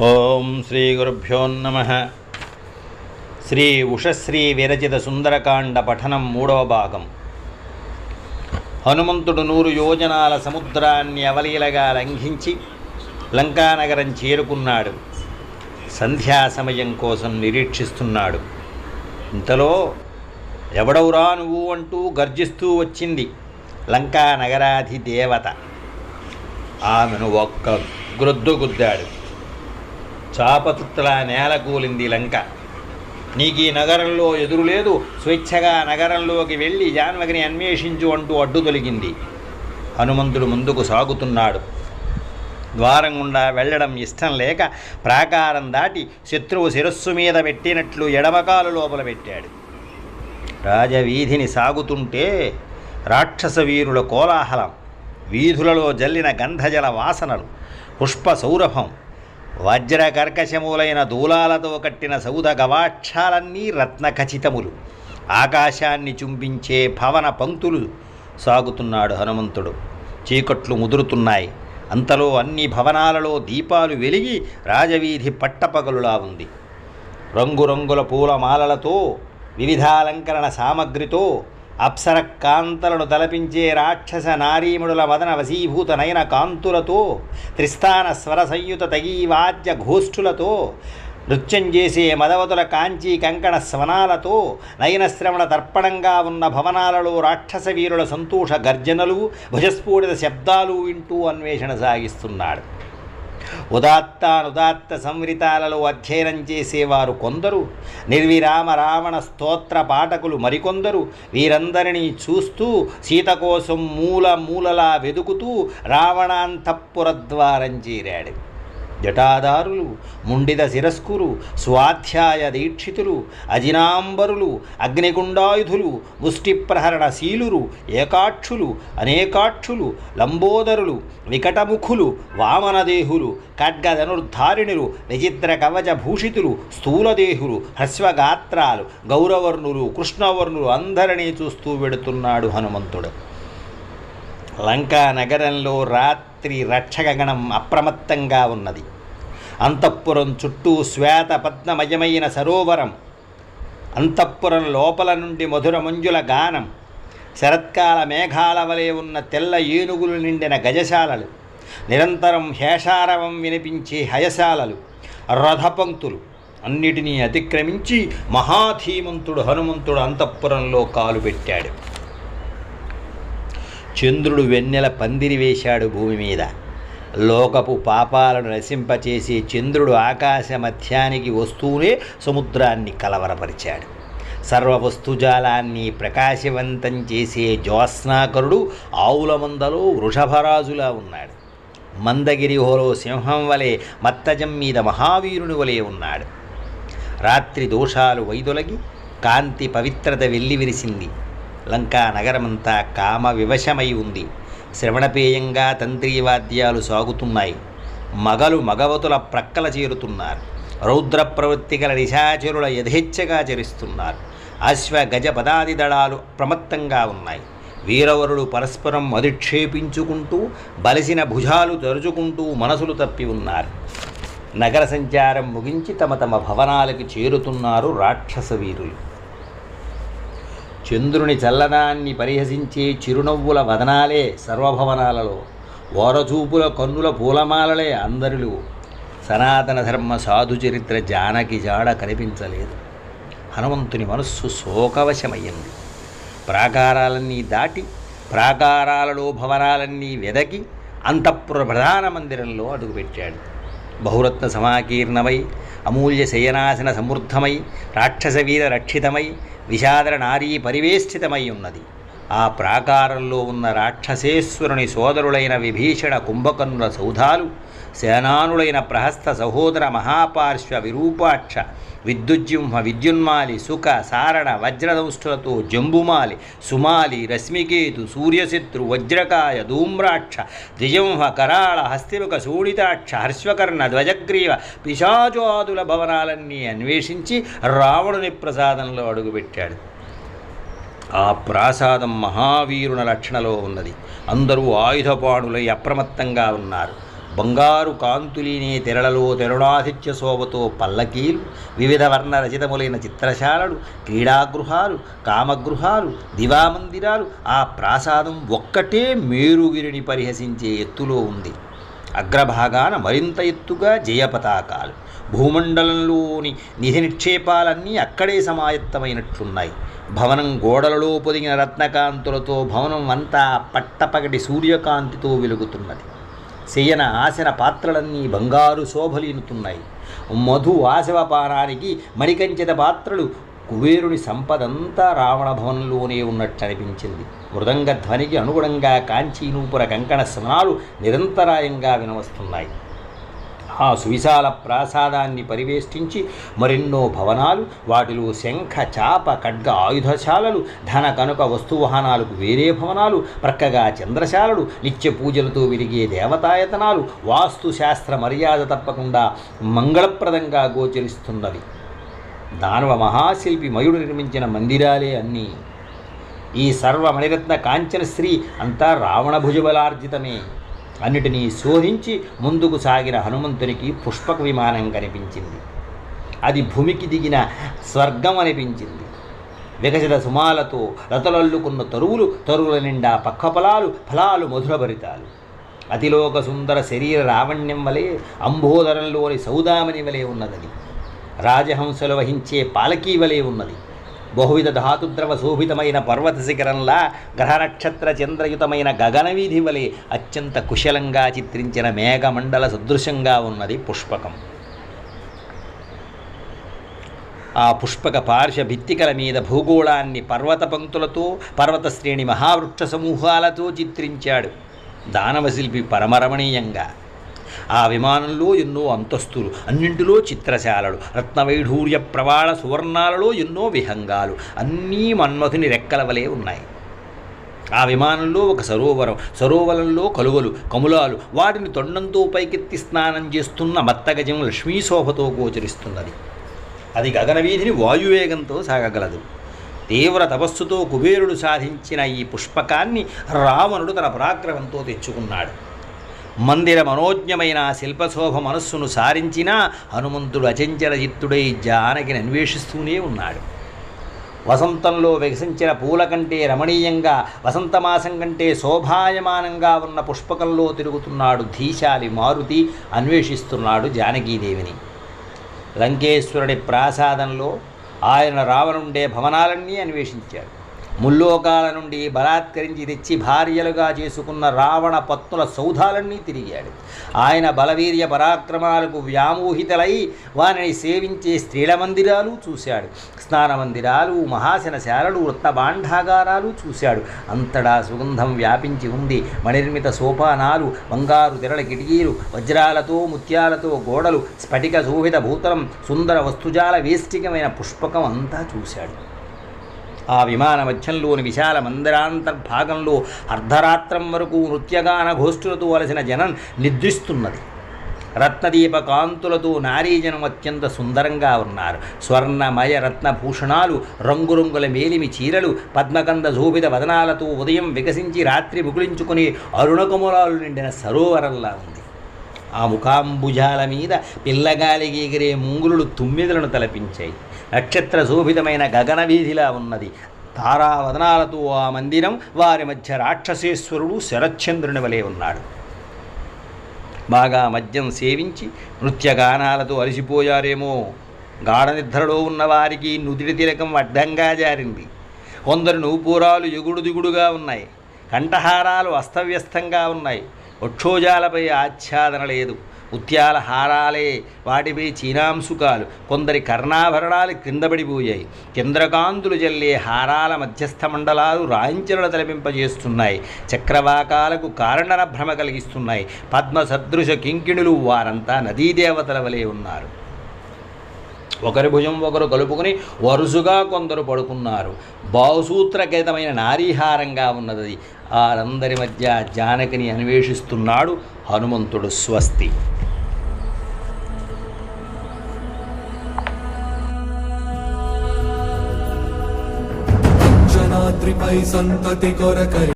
ఓం శ్రీ గురుభ్యో నమః. శ్రీ ఉషశ్రీ విరచిత సుందరకాండ పఠనం 3వ భాగం. హనుమంతుడు 100 యోజనాల సముద్రాన్ని అవలీలగా లంఘించి లంకానగరం చేరుకున్నాడు. సంధ్యా సమయం కోసం నిరీక్షిస్తున్నాడు. ఇంతలో ఎవడవురా నువ్వు అంటూ గర్జిస్తూ వచ్చింది లంకా నగరాధి దేవత. ఆమెను ఒక్క గ్రొద్దు గుద్దాడు. చాపతుత్తలా నేల కూలింది లంక. నీకు ఈ నగరంలో ఎదురు లేదు, స్వేచ్ఛగా నగరంలోకి వెళ్ళి జాన్వగిని అన్వేషించు అంటూ అడ్డు తొలగింది. హనుమంతుడు ముందుకు సాగుతున్నాడు. ద్వారం గుండా వెళ్ళడం ఇష్టం లేక ప్రాకారం దాటి శత్రువు శిరస్సు మీద పెట్టినట్లు ఎడమకాలు లోపల పెట్టాడు. రాజవీధిని సాగుతుంటే రాక్షస వీరుల కోలాహలం, వీధులలో జల్లిన గంధజల వాసనలు, పుష్ప సౌరభం, వజ్ర కర్కశములైన దూలాలతో కట్టిన సౌధ గవాక్షాలన్నీ రత్నఖచితములు, ఆకాశాన్ని చుంబించే భవన పంక్తులు సాగుతున్నాడు హనుమంతుడు. చీకట్లు ముదురుతున్నాయి. అంతలో అన్ని భవనాలలో దీపాలు వెలిగి రాజవీధి పట్టపగలులా ఉంది. రంగురంగుల పూలమాలలతో, వివిధాలంకరణ సామగ్రితో, అప్సర కాంతలను తలపించే రాక్షస నారీముడుల మదన వశీభూత నయన కాంతులతో, త్రిస్థాన స్వర సంయుత తగీవాద్య ఘోష్ఠులతో, నృత్యం చేసే మదవతుల కాంచీ కంకణ స్వనాలతో, నయనశ్రవణ తర్పణంగా ఉన్న భవనాలలో రాక్షస వీరుల సంతోష గర్జనలు, భుజస్ఫూడిత శబ్దాలు వింటూ అన్వేషణ సాగిస్తున్నాడు. ఉదాత్తానుదాత్త సంవృతాలలో అధ్యయనం చేసేవారు కొందరు, నిర్విరామ రావణ స్తోత్ర పాఠకులు మరికొందరు. వీరందరినీ చూస్తూ సీత కోసం మూలలా వెదుకుతూ రావణాంతఃపురద్వారం చేరాడు. జటాదారులు, ముండిత శిరస్కులు, స్వాధ్యాయ దీక్షితులు, అజినాంబరులు, అగ్నిగుండాయుధులు, ముష్టిప్రహరణశీలురు, ఏకాక్షులు, అనేకాక్షులు, లంబోదరులు, వికటముఖులు, వామనదేహులు, ఖడ్గధనుర్ధారిణులు, విచిత్ర కవచ భూషితులు, స్థూలదేహులు, హ్రస్వగాత్రాలు, గౌరవర్ణులు, కృష్ణవర్ణులు అందరినీ చూస్తూ వెడుతున్నాడు హనుమంతుడు. లంకా నగరంలో రాత్రి రక్షకగణం అప్రమత్తంగా ఉన్నది. అంతఃపురం చుట్టూ శ్వేత పద్మమయమైన సరోవరం, అంతఃపురం లోపల నుండి మధుర మంజుల గానం, శరత్కాల మేఘాల వలె ఉన్న తెల్ల ఏనుగులు నిండిన గజశాలలు, నిరంతరం హేషారవం వినిపించే హయశాలలు, రథపంక్తులు అన్నిటినీ అతిక్రమించి మహాధీమంతుడు హనుమంతుడు అంతఃపురంలో కాలు పెట్టాడు. చంద్రుడు వెన్నెల పందిరి వేశాడు భూమి మీద. లోకపు పాపాలను నశింపచేసి చంద్రుడు ఆకాశ మధ్యానికి వస్తూనే సముద్రాన్ని కలవరపరిచాడు. సర్వవస్తుజాలాన్ని ప్రకాశవంతం చేసే జ్యోత్స్నాకరుడు ఆవుల మందలో వృషభరాజులా ఉన్నాడు. మందగిరిహోలో సింహం వలె, మత్తజం మీద మహావీరుని వలె ఉన్నాడు. రాత్రి దోషాలు వైదొలగి కాంతి పవిత్రత వెల్లివిరిసింది. లంకా నగరమంతా కామ వివశమై ఉంది. శ్రవణపేయంగా తంత్రీవాద్యాలు సాగుతున్నాయి. మగలు మగవతుల ప్రక్కల చేరుతున్నారు. రౌద్ర ప్రవృత్తి గల నిశాచరుల యథేచ్ఛగా చరిస్తున్నారు. అశ్వ గజ పదాది దళాలు ప్రమత్తంగా ఉన్నాయి. వీరవరులు పరస్పరం అధిక్షేపించుకుంటూ, బలిసిన భుజాలు తరుచుకుంటూ మనసులు తప్పి ఉన్నారు. నగర సంచారం ముగించి తమ తమ భవనాలకు చేరుతున్నారు రాక్షస వీరులు. చంద్రుని చల్లనాన్ని పరిహసించే చిరునవ్వుల వదనాలే సర్వభవనాలలో, ఓరచూపుల కన్నుల పూలమాలలే అందరిలో. సనాతన ధర్మ సాధు చరిత్ర జానకి జాడ కనిపించలేదు. హనుమంతుని మనస్సు శోకవశమయ్యింది. ప్రాకారాలన్నీ దాటి, ప్రాకారాలలో భవనాలన్నీ వెదకి అంతఃపుర ప్రధాన మందిరంలో అడుగుపెట్టాడు. బహురత్న సమాకీర్ణమై, అమూల్య శయనాసన సమృద్ధమై, రాక్షసవీర రక్షితమై, విషాదర నారీ పరివేష్టితమై ఉన్నది. ఆ ప్రాకారంలో ఉన్న రాక్షసేశ్వరుని సోదరులైన విభీషణ కుంభకర్ణుల సౌధాలు, సేనానులైన ప్రహస్త సహోదర మహాపార్శ్వ విరూపాక్ష, విద్యుజ్జింహ విద్యున్మాలి, సుఖ సారణ వజ్రదంష్టులతో జంబుమాలి, సుమాలి, రశ్మికేతు, సూర్యశత్రు, వజ్రకాయ, ధూమ్రాక్ష, ద్విజంహ కరాళ, హస్తిముఖ, శోణితాక్ష, హర్ష్వకర్ణ, ధ్వజగ్రీవ, పిశాచాదుల భవనాలన్నీ అన్వేషించి రావణుని ప్రసాదంలో అడుగుపెట్టాడు. ఆ ప్రాసాదం మహావీరుల లక్షణలో ఉన్నది. అందరూ ఆయుధపాణులై అప్రమత్తంగా ఉన్నారు. బంగారు కాంతులీనే తెరలలో తెరుణాధిత్య శోభతో పల్లకీలు, వివిధ వర్ణ రచితములైన చిత్రశాలలు, క్రీడాగృహాలు, కామగృహాలు, దివామందిరాలు. ఆ ప్రాసాదం ఒక్కటే మేరుగిరిని పరిహసించే ఎత్తులో ఉంది. అగ్రభాగాన మరింత ఎత్తుగా జయపతాకాలు. భూమండలంలోని నిధి నిక్షేపాలన్నీ అక్కడే సమాయత్తమైనట్లున్నాయి. భవనం గోడలలో పొదిగిన రత్నకాంతులతో భవనం అంతా పట్టపగటి సూర్యకాంతితో వెలుగుతున్నది. శయన ఆసన పాత్రలన్నీ బంగారు శోభలీనుతున్నాయి. మధు ఆశవపానానికి మణికంచిత పాత్రలు. కుబేరుని సంపదంతా రావణ భవనంలోనే ఉన్నట్టు అనిపించింది. మృదంగ ధ్వనికి అనుగుణంగా కాంచీనూపుర కంకణ స్వనాలు నిరంతరాయంగా వినవస్తున్నాయి. ఆ సువిశాల ప్రాసాదాన్ని పరివేష్టించి మరెన్నో భవనాలు, వాటిలో శంఖ చాప ఖడ్గ ఆయుధశాలలు, ధన కనుక వస్తువాహనాలకు వేరే భవనాలు, ప్రక్కగా చంద్రశాలలు, నిత్య పూజలతో వెలిగే దేవతాయతనాలు, వాస్తుశాస్త్ర మర్యాద తప్పకుండా మంగళప్రదంగా గోచరిస్తున్నవి. దానవ మహాశిల్పి మయుడు నిర్మించిన మందిరాలే అన్నీ. ఈ సర్వమణిరత్న కాంచనశ్రీ అంతా రావణ భుజబలార్జితమే. అన్నిటినీ శోధించి ముందుకు సాగిన హనుమంతునికి పుష్పక విమానం కనిపించింది. అది భూమికి దిగిన స్వర్గం అనిపించింది. వికసిత సుమాలతో రతలల్లుకున్న తరువుల నిండా పక్కఫలాలు, ఫలాలు మధురభరితాలు. అతిలోక సుందర శరీర లావణ్యం వలె, అంబోదరంలోని సౌదామణి వలె ఉన్నదని. రాజహంసలు వహించే పాలకీ వలె ఉన్నది. బహువిధ ధాతుద్రవ శోభితమైన పర్వత శిఖరంలా, గ్రహ నక్షత్ర చంద్రయుతమైన గగనవీధి వలె అత్యంత కుశలంగా చిత్రించిన మేఘమండల సదృశంగా ఉన్నది పుష్పకం. ఆ పుష్పక పార్శ్వ భిత్తికల మీద భూగోళాన్ని పర్వత పంక్తులతో, పర్వత శ్రేణి మహావృక్ష సమూహాలతో చిత్రించాడు దానవశిల్పి పరమరమణీయంగా. ఆ విమానంలో ఎన్నో అంతస్తులు, అన్నింటిలో చిత్రశాలలు, రత్నవైఢూర్య ప్రవాళ సువర్ణాలలో ఎన్నో విహంగాలు, అన్నీ మన్మథుని రెక్కల వలె ఉన్నాయి. ఆ విమానంలో ఒక సరోవరంలో కలువలు, కములాలు, వాటిని తొండంతో పైకెత్తి స్నానం చేస్తున్న మత్తగజం లక్ష్మీశోభతో గోచరిస్తున్నది. అది గగనవీధిని వాయువేగంతో సాగగలదు. తీవ్ర తపస్సుతో కుబేరుడు సాధించిన ఈ పుష్పకాన్ని రావణుడు తన పరాక్రమంతో తెచ్చుకున్నాడు. మందిర మనోజ్ఞమైన శిల్పశోభ మనస్సును సారించిన హనుమంతుడు అచంచల చిత్తుడై జానకిని అన్వేషిస్తూనే ఉన్నాడు. వసంతంలో వికసించిన పూల కంటే రమణీయంగా, వసంతమాసం కంటే శోభాయమానంగా ఉన్న పుష్పకంలో తిరుగుతున్నాడు ధీశాలి మారుతి. అన్వేషిస్తున్నాడు జానకీదేవిని. లంకేశ్వరుడి ప్రాసాదంలో ఆయన రావణుండే భవనాలన్నీ అన్వేషించాడు. ముల్లోకాల నుండి బలాత్కరించి తెచ్చి భార్యలుగా చేసుకున్న రావణ పత్నుల సౌధాలన్నీ తిరిగాడు. ఆయన బలవీర్య పరాక్రమాలకు వ్యామోహితలై వారిని సేవించే స్త్రీల మందిరాలు చూశాడు. స్నాన మందిరాలు, మహాశనశాలలు, రత్నభాండాగారాలు చూశాడు. అంతటా సుగంధం వ్యాపించి ఉంది. మణిర్మిత సోపానాలు, బంగారు తెరల కిటికీలు, వజ్రాలతో ముత్యాలతో గోడలు, స్ఫటిక శోభిత భూతలం, సుందర వస్తుజాల వేష్టికమైన పుష్పకం అంతా చూశాడు. ఆ విమాన మధ్యంలోని విశాల మందిరాంతర్భాగంలో అర్ధరాత్రం వరకు నృత్యగాన ఘోష్ఠులతో అలసిన జనం నిద్రిస్తున్నది. రత్నదీప కాంతులతో నారీజనం అత్యంత సుందరంగా ఉన్నారు. స్వర్ణమయ రత్నభూషణాలు, రంగురంగుల మేలిమి చీరలు, పద్మకంద శోభిత వదనాలతో ఉదయం వికసించి రాత్రి ముకుళించుకుని అరుణకములాలు నిండిన సరోవరంలా ఉంది. ఆ ముఖాంబుజాల మీద పిల్లగాలికి ఎగిరే ముంగురులు తుమ్మిదలను తలపించాయి. నక్షత్ర శోభితమైన గగన వీధిలా ఉన్నది. తారావదనాలతో ఆ మందిరం, వారి మధ్య రాక్షసేశ్వరుడు శరశ్చంద్రుని వలె ఉన్నాడు. బాగా మద్యం సేవించి నృత్యగానాలతో అలసిపోయారేమో. గాఢ నిద్రలో ఉన్నవారికి నుదిటి తిలకం అడ్డంగా జారింది. కొందరు నూపురాలు ఎగుడు దిగుడుగా ఉన్నాయి. కంఠహారాలు అస్తవ్యస్తంగా ఉన్నాయి. వక్షోజాలపై ఆచ్ఛాదన లేదు. ముత్యాల హారాలే, వాటిపై చీనాంసుకాలు. కొందరి కర్ణాభరణాలు క్రిందపడిపోయాయి. చంద్రకాంతులు జల్లే హారాల మధ్యస్థ మండలాలు రాయించలను తలపింపజేస్తున్నాయి. చక్రవాకాలకు కారణన భ్రమ కలిగిస్తున్నాయి. పద్మ సదృశ కింకిణులు, వారంతా నదీదేవతల వలె ఉన్నారు. ఒకరి భుజం ఒకరు కలుపుకుని వరుసగా కొందరు పడుకున్నారు. బాహుసూత్రకేతమైన నారీహారంగా ఉన్నది. వారందరి మధ్య జానకిని అన్వేషిస్తున్నాడు హనుమంతుడు. స్వస్తి. సంతతి కొరకై